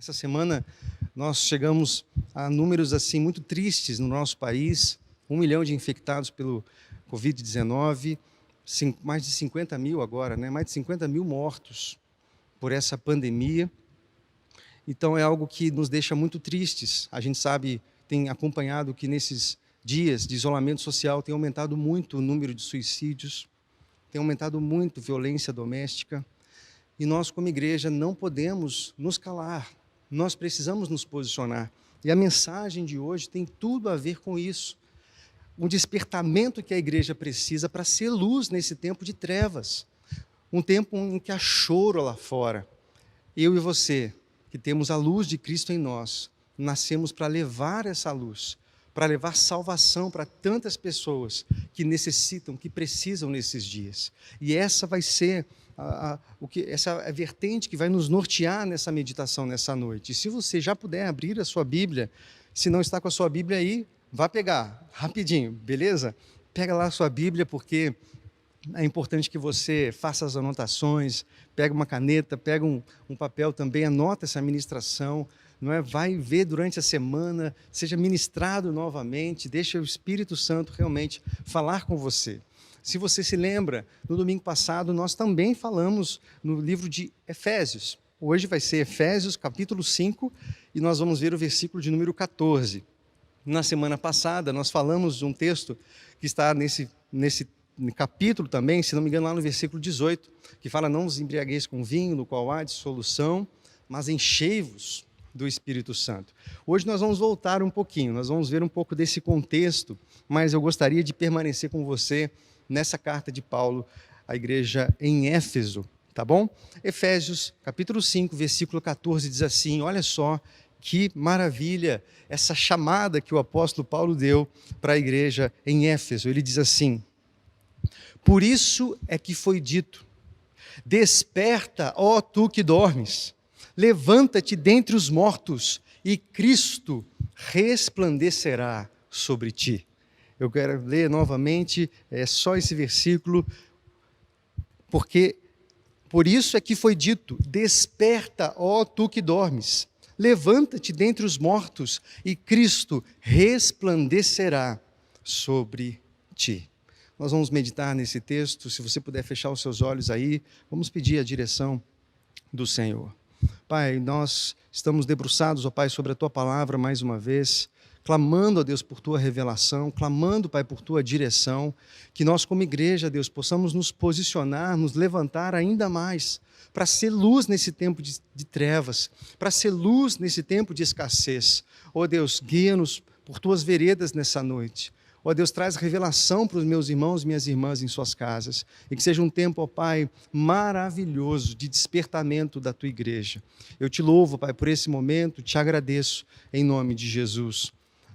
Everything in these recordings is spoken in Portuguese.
Essa semana nós chegamos a números assim muito tristes no nosso país, 1 milhão de infectados pelo Covid-19, mais de 50 mil agora, né? Mais de 50 mil mortos por essa pandemia. Então é algo que nos deixa muito tristes. A gente sabe, tem acompanhado que nesses dias de isolamento social tem aumentado muito o número de suicídios, tem aumentado muito a violência doméstica. E nós, como igreja, não podemos nos calar, nós precisamos nos posicionar. E a mensagem de hoje tem tudo a ver com isso. Um despertamento que a igreja precisa para ser luz nesse tempo de trevas. Um tempo em que há choro lá fora. Eu e você, que temos a luz de Cristo em nós, nascemos para levar essa luz, para levar salvação para tantas pessoas que necessitam, que precisam nesses dias. E essa vai ser essa é a vertente que vai nos nortear nessa meditação nessa noite. E se você já puder abrir a sua Bíblia, se não está com a sua Bíblia aí, vá pegar, rapidinho, beleza? Pega lá a sua Bíblia, porque é importante que você faça as anotações, pega uma caneta, pega um papel também, anota essa ministração, não é? Vai ver durante a semana, seja ministrado novamente, deixa o Espírito Santo realmente falar com você. Se você se lembra, no domingo passado nós também falamos no livro de Efésios. Hoje vai ser Efésios capítulo 5 e nós vamos ver o versículo de número 14. Na semana passada nós falamos de um texto que está nesse capítulo também, se não me engano lá no versículo 18, que fala: não vos embriagueis com vinho, no qual há dissolução, mas enchei-vos do Espírito Santo. Hoje nós vamos voltar um pouquinho, nós vamos ver um pouco desse contexto, mas eu gostaria de permanecer com você nessa carta de Paulo à igreja em Éfeso, tá bom? Efésios, capítulo 5, versículo 14, diz assim, olha só que maravilha essa chamada que o apóstolo Paulo deu para a igreja em Éfeso. Ele diz assim: por isso é que foi dito, desperta, ó tu que dormes, levanta-te dentre os mortos e Cristo resplandecerá sobre ti. Eu quero ler novamente, só esse versículo, porque por isso é que foi dito, desperta, ó tu que dormes, levanta-te dentre os mortos e Cristo resplandecerá sobre ti. Nós vamos meditar nesse texto, se você puder fechar os seus olhos aí, vamos pedir a direção do Senhor. Pai, nós estamos debruçados, ó Pai, sobre a Tua palavra mais uma vez, clamando a Deus por Tua revelação, clamando, Pai, por Tua direção, que nós como igreja, Deus, possamos nos posicionar, nos levantar ainda mais, para ser luz nesse tempo de trevas, para ser luz nesse tempo de escassez. Ó Deus, guia-nos por Tuas veredas nessa noite. Ó Deus, traz revelação para os meus irmãos e minhas irmãs em suas casas. E que seja um tempo, ó Pai, maravilhoso de despertamento da Tua igreja. Eu te louvo, Pai, por esse momento, te agradeço em nome de Jesus.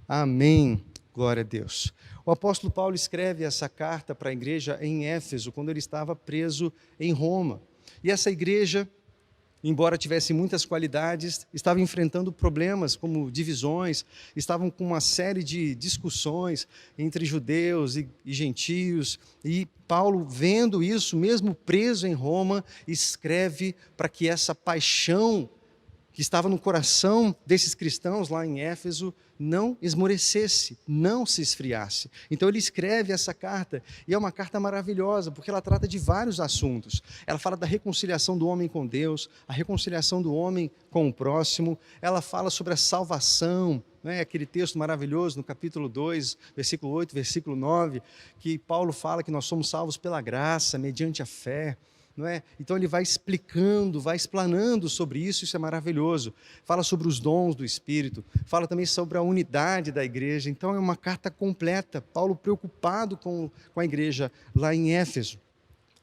Amém. Glória a Deus. O apóstolo Paulo escreve essa carta para a igreja em Éfeso, quando ele estava preso em Roma. E essa igreja, embora tivesse muitas qualidades, estava enfrentando problemas como divisões, estavam com uma série de discussões entre judeus e gentios, e Paulo, vendo isso, mesmo preso em Roma, escreve para que essa paixão que estava no coração desses cristãos lá em Éfeso não esmorecesse, não se esfriasse. Então ele escreve essa carta, e é uma carta maravilhosa, porque ela trata de vários assuntos. Ela fala da reconciliação do homem com Deus, a reconciliação do homem com o próximo, ela fala sobre a salvação, né? Aquele texto maravilhoso no capítulo 2, versículo 8, versículo 9, que Paulo fala que nós somos salvos pela graça, mediante a fé. Não é? Então ele vai explicando, vai explanando sobre isso, isso é maravilhoso. Fala sobre os dons do Espírito, fala também sobre a unidade da igreja. Então é uma carta completa, Paulo preocupado com a igreja lá em Éfeso.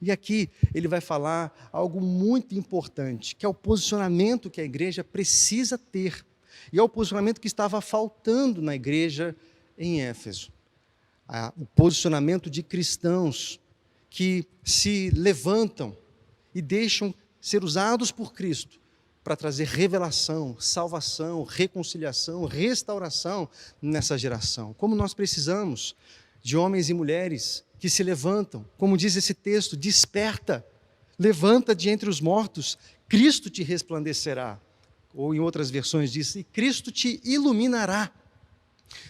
E aqui ele vai falar algo muito importante, que é o posicionamento que a igreja precisa ter. E é o posicionamento que estava faltando na igreja em Éfeso. O posicionamento de cristãos que se levantam e deixam ser usados por Cristo para trazer revelação, salvação, reconciliação, restauração nessa geração. Como nós precisamos de homens e mulheres que se levantam, como diz esse texto, desperta, levanta de entre os mortos, Cristo te resplandecerá. ou em outras versões diz, e Cristo te iluminará.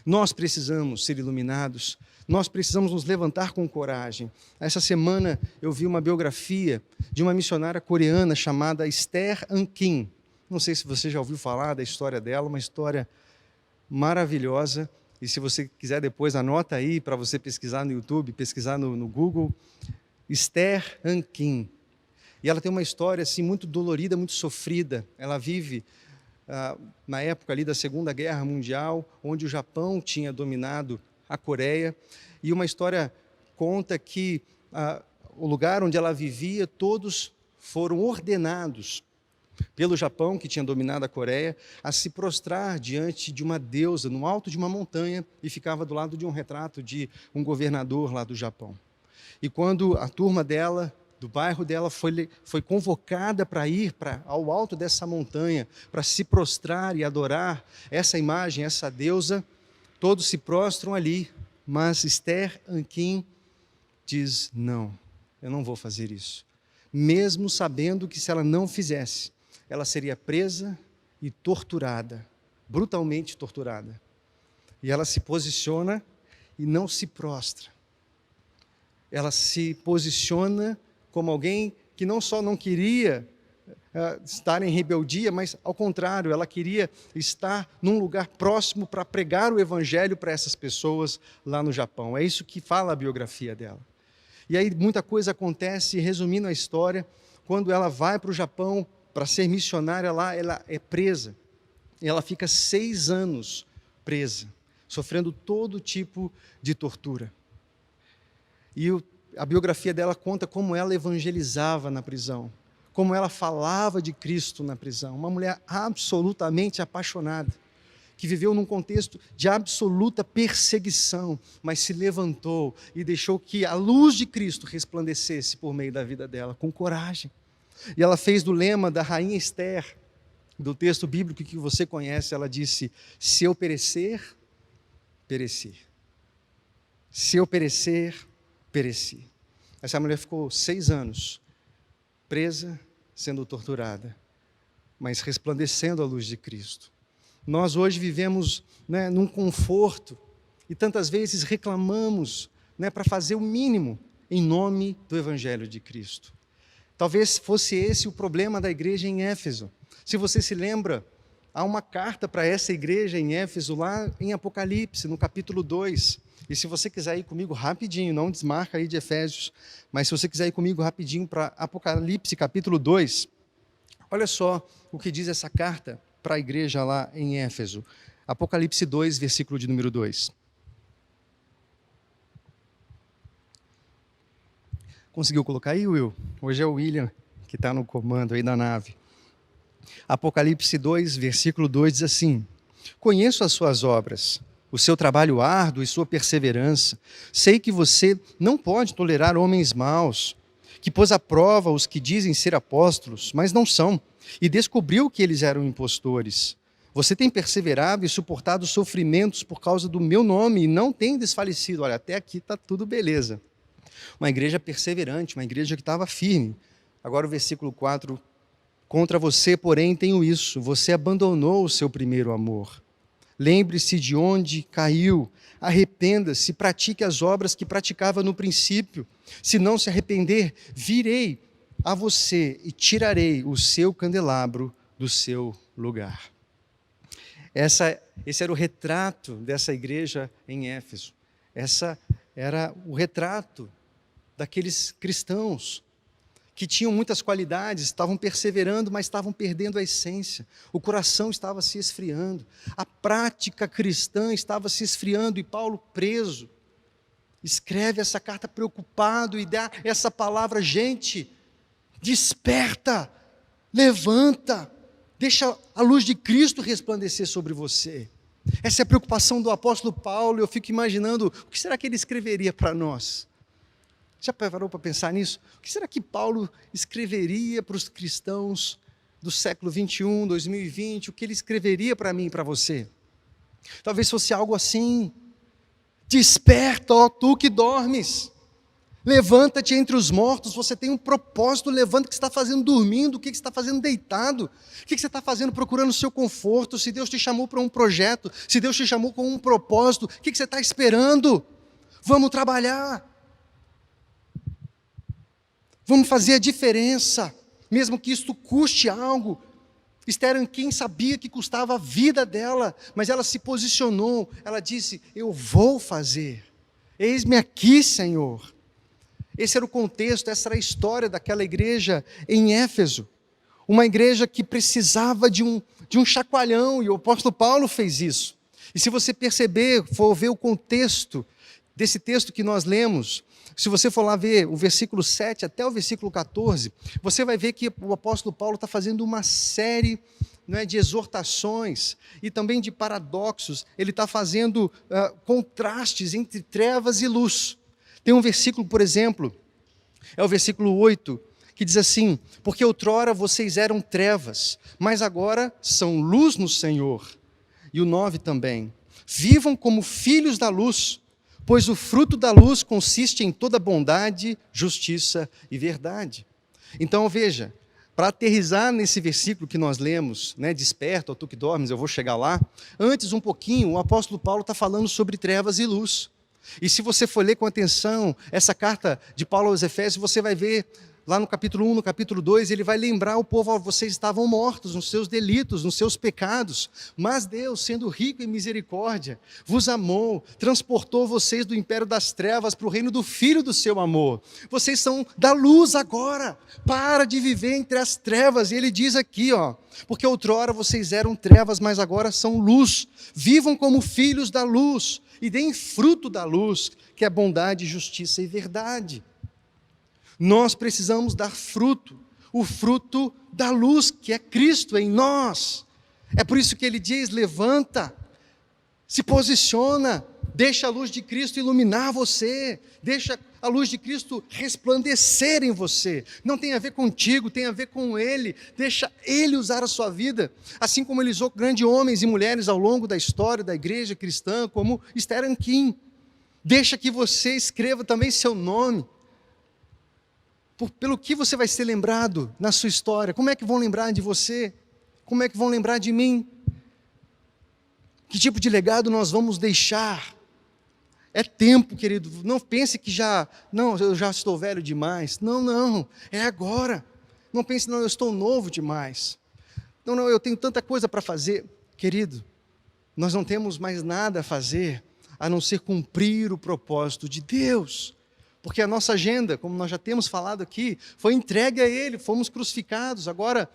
Nós precisamos ser iluminados, nós precisamos nos levantar com coragem. Essa semana eu vi uma biografia de uma missionária coreana chamada Esther An-Kim. Não sei se você já ouviu falar da história dela, uma história maravilhosa. E se você quiser depois, anota aí para você pesquisar no YouTube, pesquisar no Google, Esther An-Kim. E ela tem uma história assim, muito dolorida, muito sofrida. Ela vive na época ali da Segunda Guerra Mundial, onde o Japão tinha dominado a Coreia. E uma história conta que o lugar onde ela vivia, todos foram ordenados pelo Japão, que tinha dominado a Coreia, a se prostrar diante de uma deusa, no alto de uma montanha, e ficava do lado de um retrato de um governador lá do Japão. E quando a turma dela, do bairro dela, foi convocada para ir ao alto dessa montanha, para se prostrar e adorar essa imagem, essa deusa, todos se prostram ali, mas Esther An-Kim diz, não, eu não vou fazer isso. Mesmo sabendo que se ela não fizesse, ela seria presa e torturada, brutalmente torturada. E ela se posiciona e não se prostra. Ela se posiciona como alguém que não só não queria estar em rebeldia, mas ao contrário, ela queria estar num lugar próximo para pregar o evangelho para essas pessoas lá no Japão. É isso que fala a biografia dela. E aí muita coisa acontece, resumindo a história, quando ela vai para o Japão para ser missionária lá, ela é presa. E ela fica 6 anos presa, sofrendo todo tipo de tortura. E a biografia dela conta como ela evangelizava na prisão, como ela falava de Cristo na prisão. Uma mulher absolutamente apaixonada, que viveu num contexto de absoluta perseguição, mas se levantou e deixou que a luz de Cristo resplandecesse por meio da vida dela, com coragem. E ela fez do lema da rainha Esther, do texto bíblico que você conhece, ela disse, se eu perecer, pereci. Se eu perecer, pereci. Essa mulher ficou 6 anos presa, sendo torturada, mas resplandecendo a luz de Cristo. Nós hoje vivemos num conforto e tantas vezes reclamamos para fazer o mínimo em nome do Evangelho de Cristo. Talvez fosse esse o problema da igreja em Éfeso. Se você se lembra, há uma carta para essa igreja em Éfeso, lá em Apocalipse, no capítulo 2. E se você quiser ir comigo rapidinho, não desmarca aí de Efésios, mas se você quiser ir comigo rapidinho para Apocalipse, capítulo 2, olha só o que diz essa carta para a igreja lá em Éfeso. Apocalipse 2, versículo de número 2. Conseguiu colocar aí, Will? Hoje é o William que está no comando aí da nave. Apocalipse 2, versículo 2 diz assim, conheço as suas obras, o seu trabalho árduo e sua perseverança. Sei que você não pode tolerar homens maus, que pôs à prova os que dizem ser apóstolos, mas não são, e descobriu que eles eram impostores. Você tem perseverado e suportado sofrimentos por causa do meu nome e não tem desfalecido. Olha, até aqui está tudo beleza. Uma igreja perseverante, uma igreja que estava firme. Agora o versículo 4, contra você, porém, tenho isso, você abandonou o seu primeiro amor. Lembre-se de onde caiu, arrependa-se, pratique as obras que praticava no princípio. Se não se arrepender, virei a você e tirarei o seu candelabro do seu lugar. Esse era o retrato dessa igreja em Éfeso. Essa era o retrato daqueles cristãos que tinham muitas qualidades, estavam perseverando, mas estavam perdendo a essência. O coração estava se esfriando. A prática cristã estava se esfriando e Paulo, preso, escreve essa carta preocupado e dá essa palavra, gente, desperta, levanta, deixa a luz de Cristo resplandecer sobre você. Essa é a preocupação do apóstolo Paulo. Eu fico imaginando, o que será que ele escreveria para nós? Já parou para pensar nisso? O que será que Paulo escreveria para os cristãos do século 21, 2020? O que ele escreveria para mim e para você? Talvez fosse algo assim, desperta, ó tu que dormes, Levanta-te entre os mortos, você tem um propósito, levanta. O que você está fazendo dormindo, o que você está fazendo deitado, o que você está fazendo procurando o seu conforto. Se Deus te chamou para um projeto, se Deus te chamou com um propósito, o que você está esperando? Vamos trabalhar, vamos fazer a diferença, mesmo que isto custe algo. Esther Anquim sabia que custava a vida dela, mas ela se posicionou, ela disse: eu vou fazer, eis-me aqui, Senhor. Esse era o contexto, essa era a história daquela igreja em Éfeso, uma igreja que precisava de um chacoalhão, e o apóstolo Paulo fez isso. E se você perceber, for ver o contexto desse texto que nós lemos, se você for lá ver o versículo 7 até o versículo 14, você vai ver que o apóstolo Paulo está fazendo uma série, não é, de exortações e também de paradoxos. Ele está fazendo contrastes entre trevas e luz. Tem um versículo, por exemplo, é o versículo 8, que diz assim: porque outrora vocês eram trevas, mas agora são luz no Senhor. E o 9 também: vivam como filhos da luz, pois o fruto da luz consiste em toda bondade, justiça e verdade. Então veja, para aterrizar nesse versículo que nós lemos, né, desperta, ó tu que dormes, eu vou chegar lá. Antes um pouquinho, o apóstolo Paulo está falando sobre trevas e luz. E se você for ler com atenção essa carta de Paulo aos Efésios, você vai ver lá no capítulo 1, no capítulo 2, ele vai lembrar o povo: vocês estavam mortos nos seus delitos, nos seus pecados, mas Deus, sendo rico em misericórdia, vos amou, transportou vocês do império das trevas para o reino do Filho do seu amor. Vocês são da luz agora, para de viver entre as trevas. E ele diz aqui, porque outrora vocês eram trevas, mas agora são luz. Vivam como filhos da luz e deem fruto da luz, que é bondade, justiça e verdade. Nós precisamos dar fruto, o fruto da luz, que é Cristo em nós. É por isso que ele diz: levanta, se posiciona, deixa a luz de Cristo iluminar você, deixa a luz de Cristo resplandecer em você. Não tem a ver contigo, tem a ver com Ele. Deixa Ele usar a sua vida, assim como Ele usou grandes homens e mulheres ao longo da história da igreja cristã, como Esther Anquim. Deixa que você escreva também seu nome, pelo que você vai ser lembrado na sua história. Como é que vão lembrar de você? Como é que vão lembrar de mim? Que tipo de legado nós vamos deixar? É tempo, querido. Não pense que eu já estou velho demais. Não, é agora. Não pense: não, eu estou novo demais. Não, eu tenho tanta coisa para fazer. Querido, nós não temos mais nada a fazer a não ser cumprir o propósito de Deus. Porque a nossa agenda, como nós já temos falado aqui, foi entregue a Ele, fomos crucificados. Agora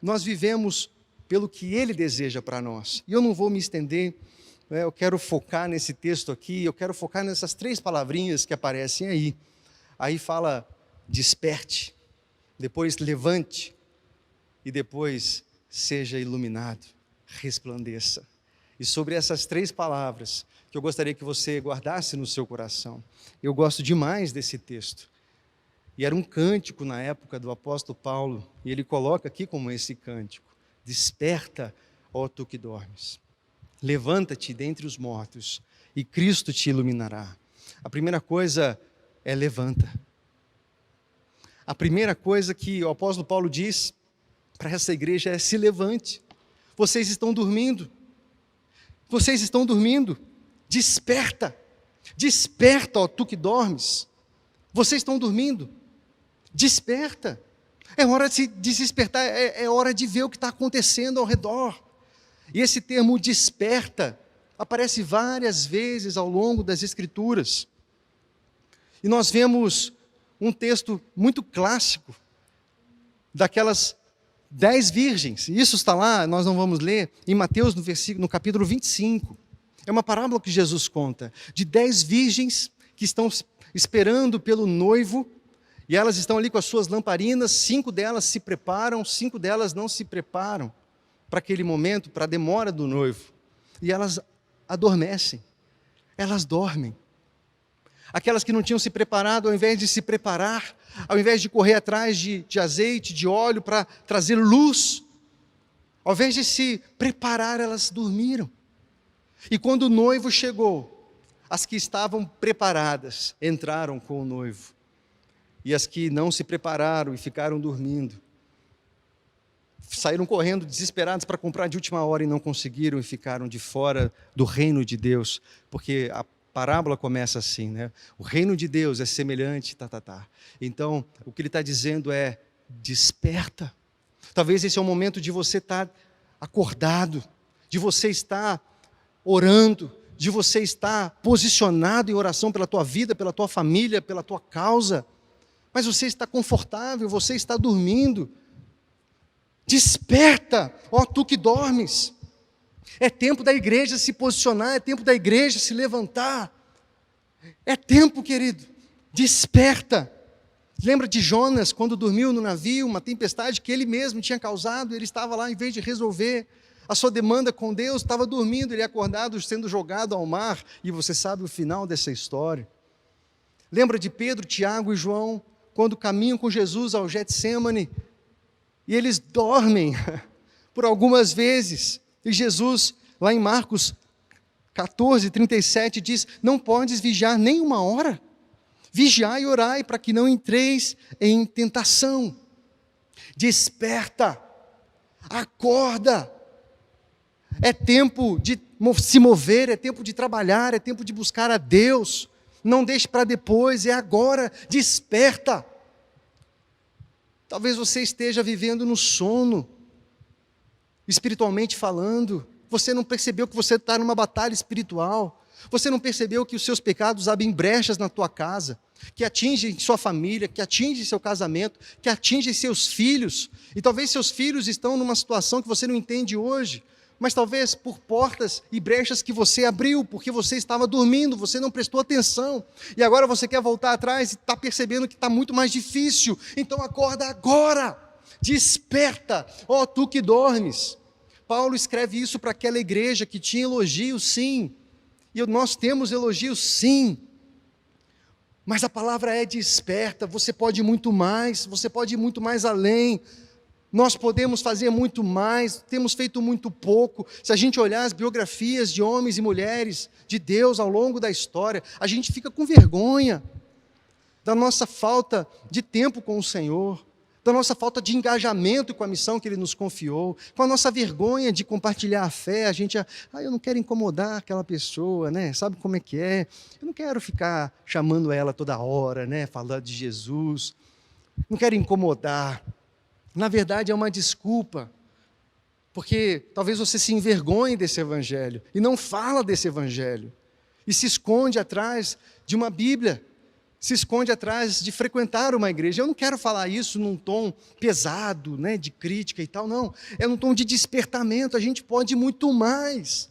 nós vivemos pelo que Ele deseja para nós. E eu não vou me estender, eu quero focar nesse texto aqui, eu quero focar nessas 3 palavrinhas que aparecem aí. Aí fala: desperte, depois levante, e depois seja iluminado, resplandeça. E sobre essas 3 palavras, que eu gostaria que você guardasse no seu coração. Eu gosto demais desse texto. E era um cântico na época do apóstolo Paulo, e ele coloca aqui como esse cântico: desperta, ó tu que dormes. Levanta-te dentre os mortos, e Cristo te iluminará. A primeira coisa é: levanta. A primeira coisa que o apóstolo Paulo diz para essa igreja é: se levante. Vocês estão dormindo. Vocês estão dormindo. Desperta. Desperta, ó tu que dormes. Vocês estão dormindo. Desperta. É hora de se despertar, é hora de ver o que está acontecendo ao redor. E esse termo desperta aparece várias vezes ao longo das Escrituras. E nós vemos um texto muito clássico, daquelas 10 virgens. Isso está lá, nós não vamos ler, em Mateus, no capítulo 25. É uma parábola que Jesus conta, de 10 virgens que estão esperando pelo noivo, e elas estão ali com as suas lamparinas. 5 delas se preparam, 5 delas não se preparam para aquele momento, para a demora do noivo. E elas adormecem, elas dormem. Aquelas que não tinham se preparado, ao invés de se preparar, ao invés de correr atrás de azeite, de óleo para trazer luz, ao invés de se preparar, elas dormiram. E quando o noivo chegou, as que estavam preparadas entraram com o noivo. e as que não se prepararam e ficaram dormindo. Saíram correndo desesperados para comprar de última hora e não conseguiram e ficaram de fora do reino de Deus, porque a parábola começa assim, né? O reino de Deus é semelhante, Então, o que ele está dizendo é, desperta. Talvez esse é o momento de você estar acordado, de você estar orando, de você estar posicionado em oração pela tua vida, pela tua família, pela tua causa, mas você está confortável, você está dormindo. Desperta, ó tu que dormes. É tempo da igreja se posicionar, é tempo da igreja se levantar. É tempo, querido, desperta. Lembra de Jonas, quando dormiu no navio, uma tempestade que ele mesmo tinha causado, ele estava lá, em vez de resolver a sua demanda com Deus, estava dormindo, ele acordado, sendo jogado ao mar, e você sabe o final dessa história. Lembra de Pedro, Tiago e João, quando caminham com Jesus ao Getsêmani, e eles dormem por algumas vezes. E Jesus, lá em Marcos 14, 37, diz, não podes vigiar nem uma hora. Vigiai e orai para que não entreis em tentação. Desperta, acorda. É tempo de se mover, é tempo de trabalhar, é tempo de buscar a Deus. Não deixe para depois, é agora. Desperta. Talvez você esteja vivendo no sono, espiritualmente falando. Você não percebeu que você está numa batalha espiritual. Você não percebeu que os seus pecados abrem brechas na tua casa, que atingem sua família, que atingem seu casamento, que atingem seus filhos. E talvez seus filhos estão numa situação que você não entende hoje, mas talvez por portas e brechas que você abriu, porque você estava dormindo, você não prestou atenção, e agora você quer voltar atrás e está percebendo que está muito mais difícil. Então acorda agora, desperta, ó tu que dormes. Paulo escreve isso para aquela igreja que tinha elogios, sim, e nós temos elogios, sim, mas a palavra é desperta. Você pode ir muito mais, você pode ir muito mais além. Nós podemos fazer muito mais, temos feito muito pouco. Se a gente olhar as biografias de homens e mulheres de Deus ao longo da história, a gente fica com vergonha da nossa falta de tempo com o Senhor, da nossa falta de engajamento com a missão que Ele nos confiou, com a nossa vergonha de compartilhar a fé. A gente, eu não quero incomodar aquela pessoa, né? Sabe como é que é? Eu não quero ficar chamando ela toda hora, né? Falando de Jesus, não quero incomodar. Na verdade é uma desculpa, porque talvez você se envergonhe desse evangelho, e não fala desse evangelho, e se esconde atrás de uma Bíblia, se esconde atrás de frequentar uma igreja. Eu não quero falar isso num tom pesado, né, de crítica e tal, não, é num tom de despertamento. A gente pode muito mais.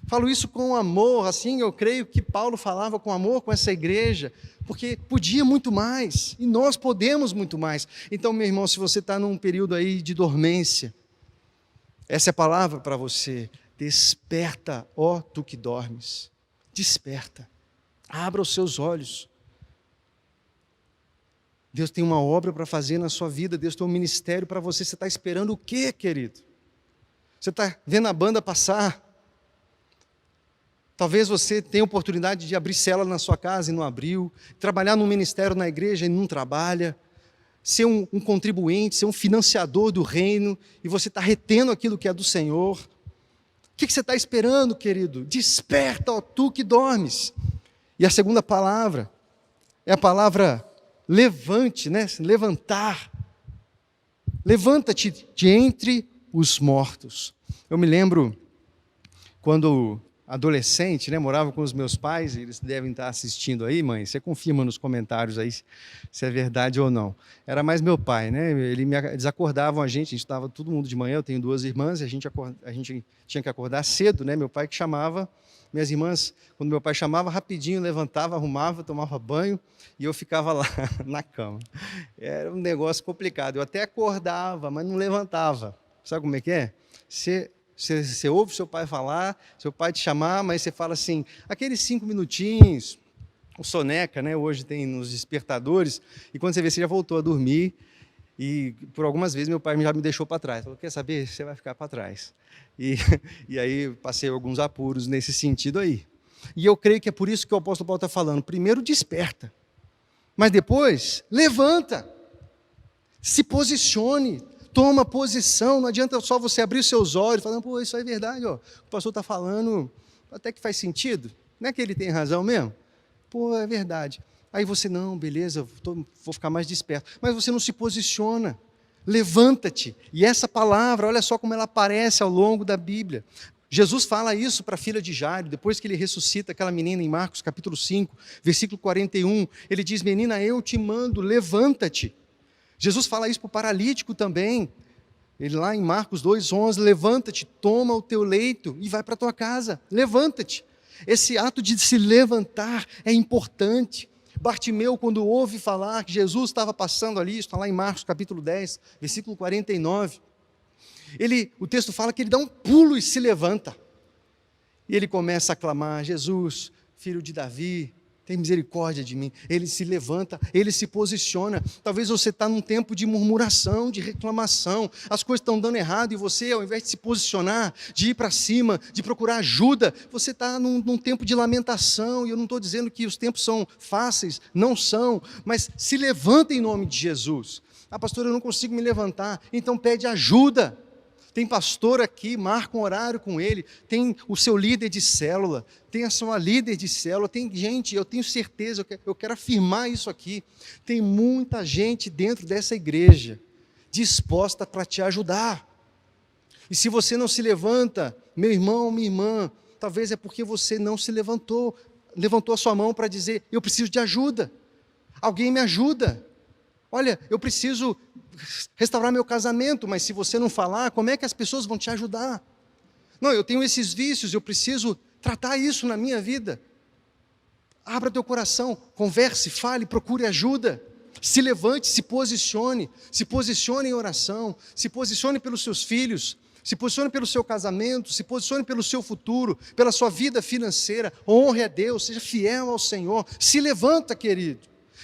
Falo isso com amor, assim, eu creio que Paulo falava com amor com essa igreja, porque podia muito mais, e nós podemos muito mais. Então, meu irmão, se você está num período aí de dormência, essa é a palavra para você: desperta, ó tu que dormes, desperta, abra os seus olhos. Deus tem uma obra para fazer na sua vida, Deus tem um ministério para você. Você está esperando o quê, querido? Você está vendo a banda passar? Talvez você tenha oportunidade de abrir célula na sua casa e não abriu, trabalhar num ministério na igreja e não trabalha, ser um contribuinte, ser um financiador do reino, e você está retendo aquilo que é do Senhor. O que você está esperando, querido? Desperta, ó tu que dormes. E a segunda palavra é a palavra levante, né? Levantar. Levanta-te de entre os mortos. Eu me lembro quando adolescente, né, morava com os meus pais, eles devem estar assistindo aí, mãe, você confirma nos comentários aí se é verdade ou não. Era mais meu pai, né, eles acordavam a gente estava todo mundo de manhã, eu tenho 2 irmãs, e a gente tinha que acordar cedo, né, meu pai que chamava, minhas irmãs, quando meu pai chamava, rapidinho levantava, arrumava, tomava banho, e eu ficava lá na cama. Era um negócio complicado, eu até acordava, mas não levantava. Sabe como é que é? Você ouve seu pai falar, seu pai te chamar, mas você fala assim, aqueles 5 minutinhos, o soneca, né, hoje tem nos despertadores, e quando você vê, você já voltou a dormir, e por algumas vezes meu pai já me deixou para trás, falou, quer saber, você vai ficar para trás. E aí passei alguns apuros nesse sentido aí. E eu creio que é por isso que o apóstolo Paulo está falando, primeiro desperta, Mas depois, levanta, se posicione, toma posição. Não adianta só você abrir os seus olhos falando, pô, isso é verdade, ó. O pastor está falando, até que faz sentido. Não é que ele tem razão mesmo? Pô, é verdade. Aí você, não, beleza, vou ficar mais desperto. Mas você não se posiciona. Levanta-te. E essa palavra, olha só como ela aparece ao longo da Bíblia. Jesus fala isso para a filha de Jairo, depois que ele ressuscita aquela menina em Marcos capítulo 5, versículo 41. Ele diz, menina, eu te mando, levanta-te. Jesus fala isso para o paralítico também. Ele lá em Marcos 2,11, levanta-te, toma o teu leito e vai para a tua casa. Levanta-te. Esse ato de se levantar é importante. Bartimeu, quando ouve falar que Jesus estava passando ali, está lá em Marcos capítulo 10, versículo 49, o texto fala que ele dá um pulo e se levanta. E ele começa a clamar, Jesus, filho de Davi, tem misericórdia de mim. Ele se levanta, ele se posiciona. Talvez você está num tempo de murmuração, de reclamação, as coisas estão dando errado e você, ao invés de se posicionar, de ir para cima, de procurar ajuda, você está num tempo de lamentação. E eu não estou dizendo que os tempos são fáceis, não são, mas se levanta em nome de Jesus. Ah, pastor, eu não consigo me levantar, então pede ajuda. Tem pastor aqui, marca um horário com ele, tem o seu líder de célula, tem a sua líder de célula, tem gente, eu tenho certeza, eu quero afirmar isso aqui, tem muita gente dentro dessa igreja, disposta para te ajudar. E se você não se levanta, meu irmão, minha irmã, talvez é porque você não se levantou a sua mão para dizer, eu preciso de ajuda, alguém me ajuda. Olha, eu preciso restaurar meu casamento, mas se você não falar, como é que as pessoas vão te ajudar? Não, eu tenho esses vícios, eu preciso tratar isso na minha vida. Abra teu coração, converse, fale, procure ajuda. Se levante, se posicione em oração, se posicione pelos seus filhos, se posicione pelo seu casamento, se posicione pelo seu futuro, pela sua vida financeira, honre a Deus, seja fiel ao Senhor, se levanta, querido.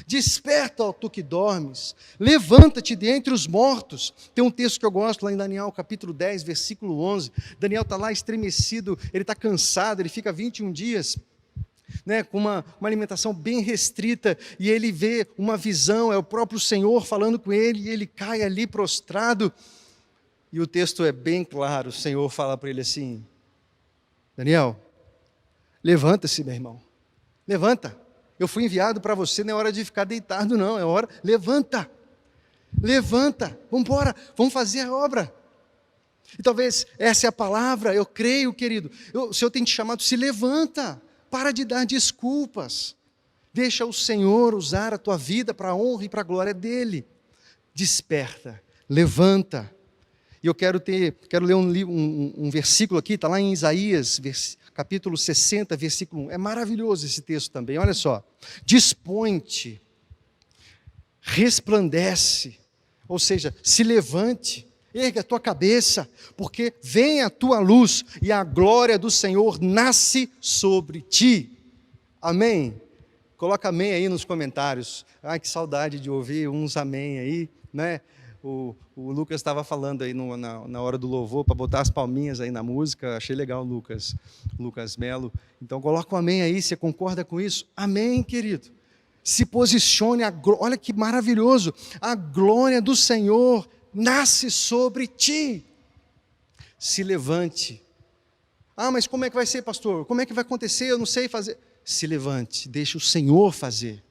Desperta, ó tu que dormes, levanta-te dentre os mortos. Tem um texto que eu gosto lá em Daniel, capítulo 10, versículo 11. Daniel está lá estremecido, ele está cansado, ele fica 21 dias, com uma alimentação bem restrita, e ele vê uma visão, é o próprio Senhor falando com ele, e ele cai ali prostrado, e o texto é bem claro, o Senhor fala para ele assim, Daniel, levanta-se, meu irmão, levanta. Eu fui enviado para você, não é hora de ficar deitado não, é hora, levanta, vamos embora, vamos fazer a obra. E talvez essa é a palavra, eu creio, querido, o Senhor tem te chamado, se levanta, para de dar desculpas, deixa o Senhor usar a tua vida para a honra e para a glória dEle, desperta, levanta. E eu quero ler um versículo aqui, está lá em Isaías, capítulo 60, versículo 1. É maravilhoso esse texto também, olha só. Dispõe-te, resplandece, ou seja, se levante, ergue a tua cabeça, porque vem a tua luz e a glória do Senhor nasce sobre ti. Amém? Coloca amém aí nos comentários. Ai, que saudade de ouvir uns amém aí, né? O Lucas estava falando aí na hora do louvor, para botar as palminhas aí na música, achei legal, Lucas Melo. Então coloca um amém aí, você concorda com isso? Amém, querido. Se posicione, olha que maravilhoso, a glória do Senhor nasce sobre ti. Se levante. Ah, mas como é que vai ser, pastor? Como é que vai acontecer? Eu não sei fazer. Se levante, deixa o Senhor fazer.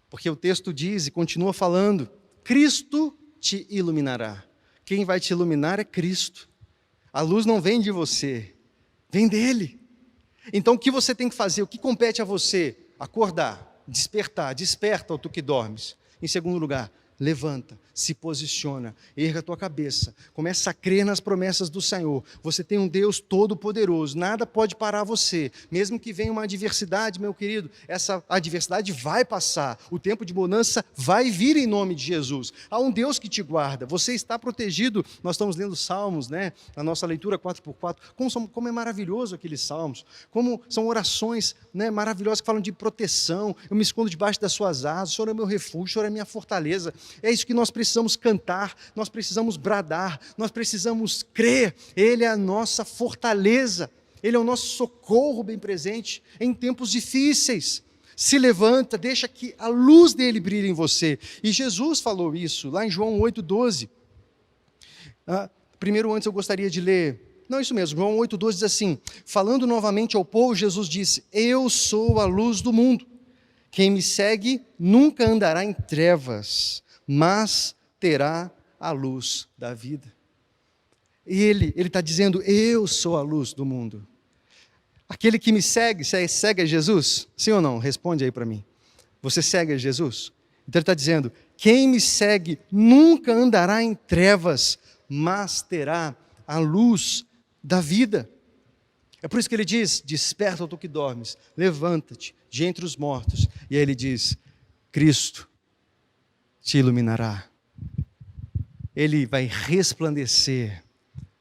Porque o texto diz e continua falando, Cristo te iluminará. Quem vai te iluminar é Cristo. A luz não vem de você, vem dEle. Então o que você tem que fazer? O que compete a você? Acordar, despertar, desperta, ó tu que dormes. Em segundo lugar, levanta, se posiciona, erga a tua cabeça, começa a crer nas promessas do Senhor. Você tem um Deus todo-poderoso, nada pode parar você, mesmo que venha uma adversidade, meu querido, essa adversidade vai passar, o tempo de bonança vai vir em nome de Jesus. Há um Deus que te guarda, você está protegido. Nós estamos lendo Salmos, na nossa leitura 4x4, como é maravilhoso aqueles Salmos, como são orações maravilhosas que falam de proteção. Eu me escondo debaixo das suas asas, o Senhor é meu refúgio, o Senhor é minha fortaleza. É isso que nós precisamos cantar, nós precisamos bradar, nós precisamos crer. Ele é a nossa fortaleza, Ele é o nosso socorro bem presente em tempos difíceis. se levanta, deixa que a luz dele brilhe em você. E Jesus falou isso lá em João 8,12. Primeiro, antes eu gostaria de ler, não, isso mesmo, João 8,12 diz assim, falando novamente ao povo, Jesus disse, eu sou a luz do mundo, quem me segue nunca andará em trevas, mas terá a luz da vida. E ele está dizendo, eu sou a luz do mundo. Aquele que me segue, segue a Jesus? Sim ou não? Responde aí para mim. Você segue a Jesus? Então ele está dizendo, quem me segue nunca andará em trevas, mas terá a luz da vida. É por isso que ele diz, desperta tu que dormes, levanta-te de entre os mortos. E aí ele diz, Cristo te iluminará. Ele vai resplandecer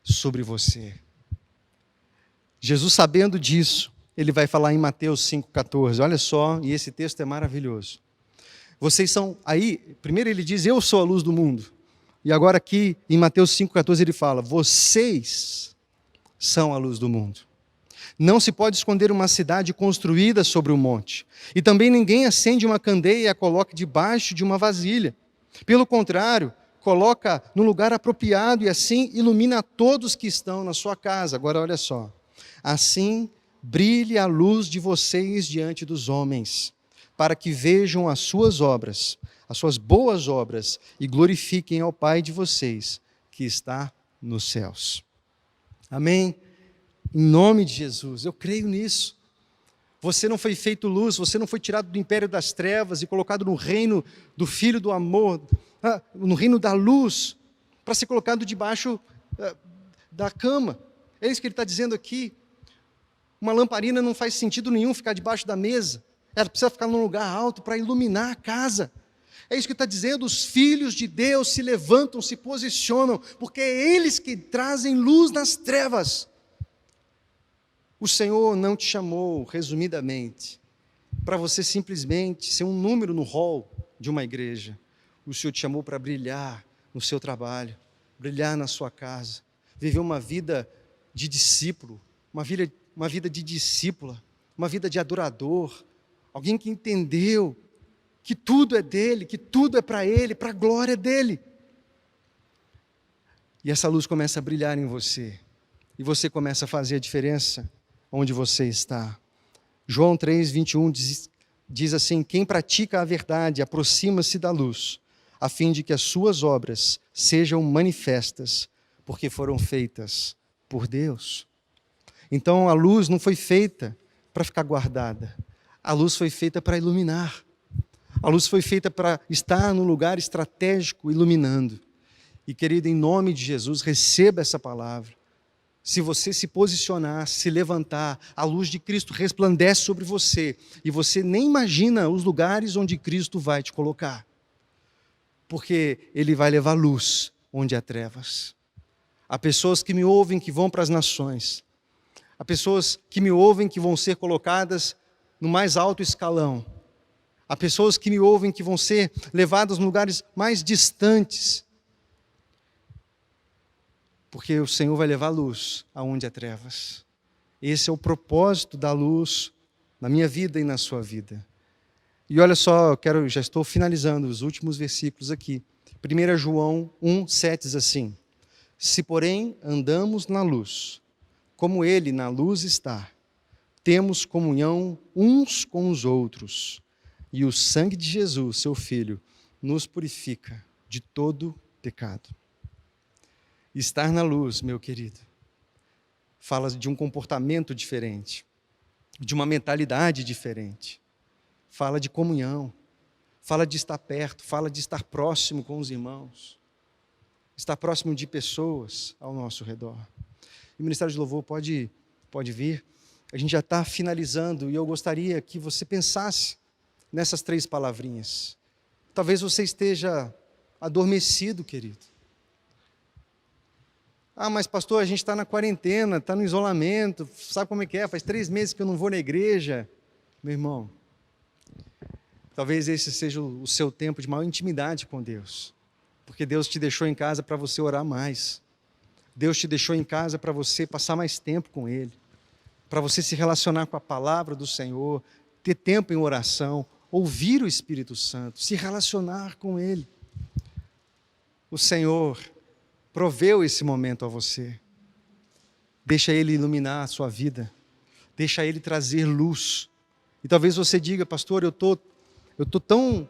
sobre você. Jesus, sabendo disso, ele vai falar em Mateus 5,14. Olha só, e esse texto é maravilhoso. Vocês são, aí, primeiro ele diz, eu sou a luz do mundo. E agora aqui, em Mateus 5,14, ele fala, vocês são a luz do mundo. Não se pode esconder uma cidade construída sobre um monte. E também ninguém acende uma candeia e a coloca debaixo de uma vasilha. Pelo contrário, coloca no lugar apropriado e assim ilumina todos que estão na sua casa. Agora olha só. Assim brilhe a luz de vocês diante dos homens, para que vejam as suas obras, as suas boas obras, e glorifiquem ao Pai de vocês, que está nos céus. Amém? Em nome de Jesus, eu creio nisso. Você não foi feito luz, você não foi tirado do império das trevas e colocado no reino do Filho do amor, no reino da luz, para ser colocado debaixo da cama. É isso que ele está dizendo aqui. Uma lamparina não faz sentido nenhum ficar debaixo da mesa. Ela precisa ficar num lugar alto para iluminar a casa. É isso que está dizendo, os filhos de Deus se levantam, se posicionam, porque é eles que trazem luz nas trevas. O Senhor não te chamou, resumidamente, para você simplesmente ser um número no hall de uma igreja. O Senhor te chamou para brilhar no seu trabalho, brilhar na sua casa, viver uma vida de discípulo, uma vida de discípula, uma vida de adorador, alguém que entendeu que tudo é dele, que tudo é para ele, para a glória dele. E essa luz começa a brilhar em você, e você começa a fazer a diferença onde você está. João 3,21 diz assim, quem pratica a verdade aproxima-se da luz, a fim de que as suas obras sejam manifestas, porque foram feitas por Deus. Então a luz não foi feita para ficar guardada, a luz foi feita para iluminar, a luz foi feita para estar num lugar estratégico, iluminando. E querido, em nome de Jesus, receba essa palavra. Se você se posicionar, se levantar, a luz de Cristo resplandece sobre você, e você nem imagina os lugares onde Cristo vai te colocar, porque Ele vai levar luz onde há trevas. Há pessoas que me ouvem que vão para as nações, há pessoas que me ouvem que vão ser colocadas no mais alto escalão, há pessoas que me ouvem que vão ser levadas a lugares mais distantes, porque o Senhor vai levar luz aonde há trevas. Esse é o propósito da luz na minha vida e na sua vida. E olha só, já estou finalizando os últimos versículos aqui. 1 João 1,7 diz assim, se porém andamos na luz, como Ele na luz está, temos comunhão uns com os outros, e o sangue de Jesus, seu Filho, nos purifica de todo pecado. Estar na luz, meu querido, fala de um comportamento diferente, de uma mentalidade diferente, fala de comunhão, fala de estar perto, fala de estar próximo com os irmãos, estar próximo de pessoas ao nosso redor. E o Ministério de Louvor pode vir, a gente já está finalizando, e eu gostaria que você pensasse nessas 3 palavrinhas. Talvez você esteja adormecido, querido. Ah, mas pastor, a gente está na quarentena, está no isolamento, sabe como é que é? Faz 3 meses que eu não vou na igreja. Meu irmão, talvez esse seja o seu tempo de maior intimidade com Deus, porque Deus te deixou em casa para você orar mais, Deus te deixou em casa para você passar mais tempo com Ele, para você se relacionar com a palavra do Senhor, ter tempo em oração, ouvir o Espírito Santo, se relacionar com Ele. O Senhor proveu esse momento a você. Deixa Ele iluminar a sua vida. Deixa Ele trazer luz. E talvez você diga, pastor, eu tô tão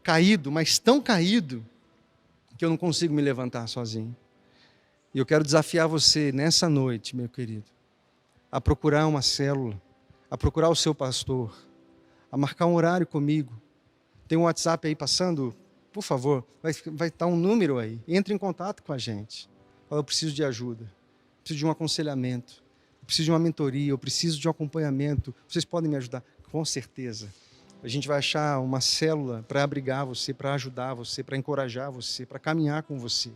caído, mas tão caído, que eu não consigo me levantar sozinho. E eu quero desafiar você nessa noite, meu querido, a procurar uma célula, a procurar o seu pastor, a marcar um horário comigo. Tem um WhatsApp aí passando, por favor, vai estar um número aí. Entre em contato com a gente. Fala, eu preciso de ajuda, eu preciso de um aconselhamento, eu preciso de uma mentoria, eu preciso de um acompanhamento. Vocês podem me ajudar? Com certeza. A gente vai achar uma célula para abrigar você, para ajudar você, para encorajar você, para caminhar com você.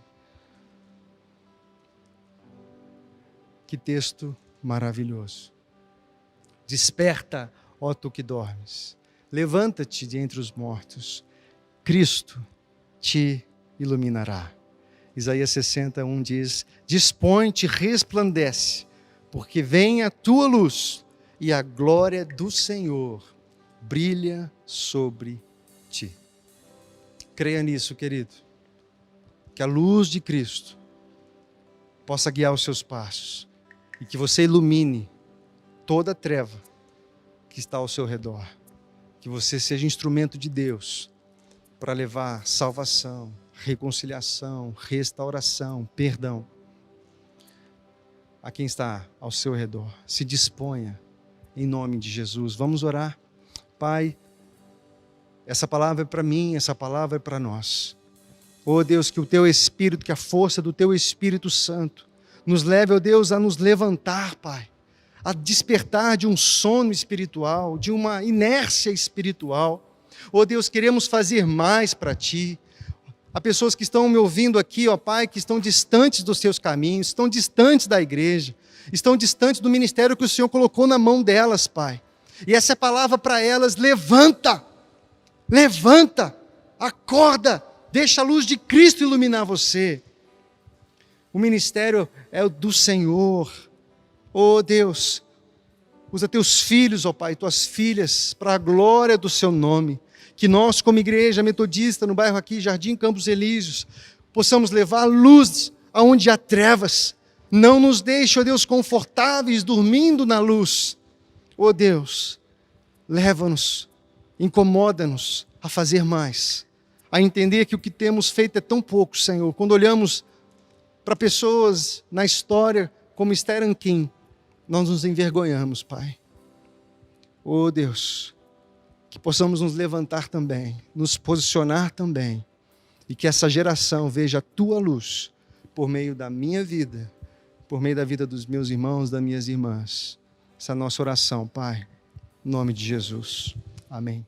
Que texto maravilhoso. Desperta, ó tu que dormes. Levanta-te de entre os mortos. Cristo te iluminará. Isaías 60:1 diz: dispõe-te, resplandece, porque vem a tua luz e a glória do Senhor brilha sobre ti. Creia nisso, querido. Que a luz de Cristo possa guiar os seus passos e que você ilumine toda a treva que está ao seu redor. Que você seja instrumento de Deus para levar salvação, reconciliação, restauração, perdão a quem está ao seu redor. Se disponha em nome de Jesus. Vamos orar. Pai, essa palavra é para mim, essa palavra é para nós. Oh Deus, que o Teu Espírito, que a força do Teu Espírito Santo nos leve, oh Deus, a nos levantar, Pai, a despertar de um sono espiritual, de uma inércia espiritual. Oh Deus, queremos fazer mais para Ti. Há pessoas que estão me ouvindo aqui, ó Pai, que estão distantes dos Teus caminhos, estão distantes da igreja, estão distantes do ministério que o Senhor colocou na mão delas, Pai. E essa é a palavra para elas: levanta, levanta, acorda, deixa a luz de Cristo iluminar você. O ministério é o do Senhor. Oh Deus, usa teus filhos, ó Pai, tuas filhas, para a glória do seu nome. Que nós, como igreja metodista no bairro aqui, Jardim Campos Elíseos, possamos levar luz aonde há trevas. Não nos deixe, ó Deus, confortáveis, dormindo na luz. Ó Deus, leva-nos, incomoda-nos a fazer mais, a entender que o que temos feito é tão pouco, Senhor. Quando olhamos para pessoas na história como Esther Anquim, nós nos envergonhamos, Pai. Oh Deus, que possamos nos levantar também, nos posicionar também, e que essa geração veja a Tua luz por meio da minha vida, por meio da vida dos meus irmãos, das minhas irmãs. Essa é a nossa oração, Pai, em nome de Jesus. Amém.